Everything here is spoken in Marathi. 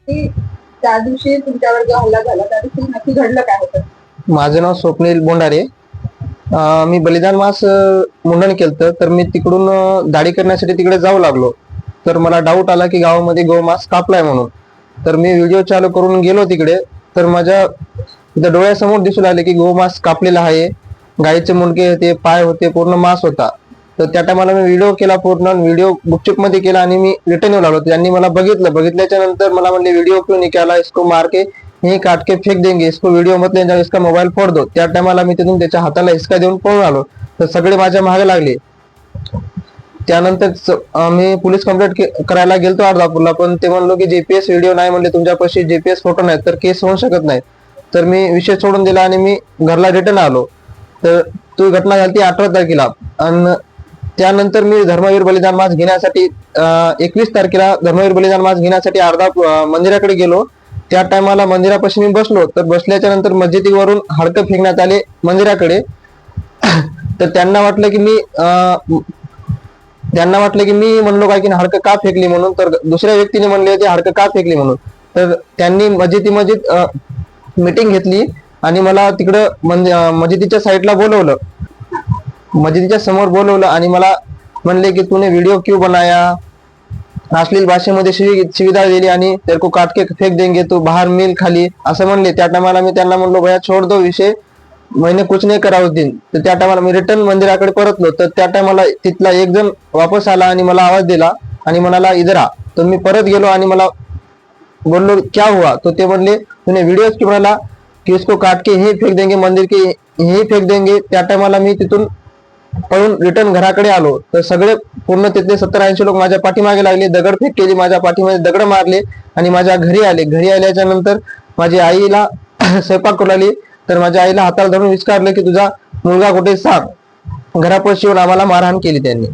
की त्या दिवशी तुमच्यावर जो हल्ला झाला त्या दिवशी नक्की घडलं काय होतं? माझं नाव स्वप्नील बोंडारे. मी बलिदान मास मुंडन केलं, तर मी तिकडून दाढी करण्यासाठी तिकडे जाऊ लागलो. तर मला डाऊट आला की गावामध्ये गोमांस कापलाय म्हणून. तर मी व्हिडिओ चालू करून गेलो तिकडे. तर माझ्या डोळ्यासमोर दिसू लागले की गोमांस कापलेला आहे. गाईचे मुंडके होते, पाय होते, पूर्ण मांस होता. तर त्या टायमाला मी व्हिडिओ केला, पूर्ण व्हिडिओ गुपचूप मध्ये केला आणि मी रिटर्न येऊ लागलो. त्यांनी मला बघितल्याच्या नंतर मला म्हणले व्हिडिओ क्यों निकाला, इसको मार के यहीं काट के फेक देंगे, इसको व्हिडिओ मत ले जाओ, इसका मोबाईल फोड दो. त्या टायमाला मी तिथून त्याच्या हाताला हिसका देऊन पळून आलो. तर सगळे माझ्या मागे लागले. त्यानंतर मी पोलीस कंप्लेंट करायला गेलतो अर्धापूरला, पण ते म्हणलो की जीपीएस व्हिडिओ नाही, म्हणले तुमच्यापाशी जीपीएस फोटो नाही तर केस होऊ शकत नाही. तर मी विषय सोडून दिला आणि मी घरला रिटर्न आलो. तर ती घटना झाली 18 तारखेला. आणि त्यानंतर मी धर्मवीर बलिदान मास घेण्यासाठी 21 तारखेला धर्मवीर बलिदान मास घेण्यासाठी मंदिराकडे गेलो. त्या टायमाला मंदिरापाशी मी बसलो. तर बसल्याच्या नंतर मस्जिदीवरून हाडकं फेकण्यात आले मंदिराकडे. तर त्यांना वाटलं की मी म्हणलो काय की हाडकं का फेकली म्हणून. तर दुसऱ्या व्यक्तीने म्हणले होते हाडकं का फेकली म्हणून. तर त्यांनी मस्जिद मीटिंग घेतली आणि मला तिकडं मस्जिदीच्या साईडला बोलवलं, मस्जिदीच्या समोर बोलवलं आणि मला म्हणले की तूने व्हिडिओ क्यों बनाया, अश्लील भाषेमध्ये शिवीगाळ दिली आणि तेरे को काट के फेक देंगे, तू बाहेर मिल खाली, असं म्हणले. त्या टायमाला मी त्यांना म्हणलो भैया छोड़ दो विषय, मैंने कुछ नाही करा उस दिन. तर त्या टायमाला मी रिटर्न मंदिराकडे परतलो. तर त्या टायमाला तिथला एक जण वापस आला आणि मला आवाज दिला आणि म्हणाला इधर आ. तर मी परत गेलो आणि मला बोललो क्या हुआ. तो ते म्हणले तूने व्हिडिओ क्यों बनाला की इसको काट के हे फेक देंगे, मंदिर के हे फेक देंगे. त्या टायमाला मी तिथून पळून रिटर्न घराकडे आलो. तर सगळे पूर्ण तिथले 70-80 लोक माझ्या पाठीमागे लागले, दगडफेक केली, माझ्या पाठीमध्ये दगड मारले आणि माझ्या घरी आले. घरी आल्याच्या नंतर माझी आईला स्वयंपाक करू लागली. तर माझ्या आईला हाताला धरून विचारलं की तुझा मुलगा कुठे, सांग. घरापाशी येऊन आम्हाला मारहाण केली त्यांनी.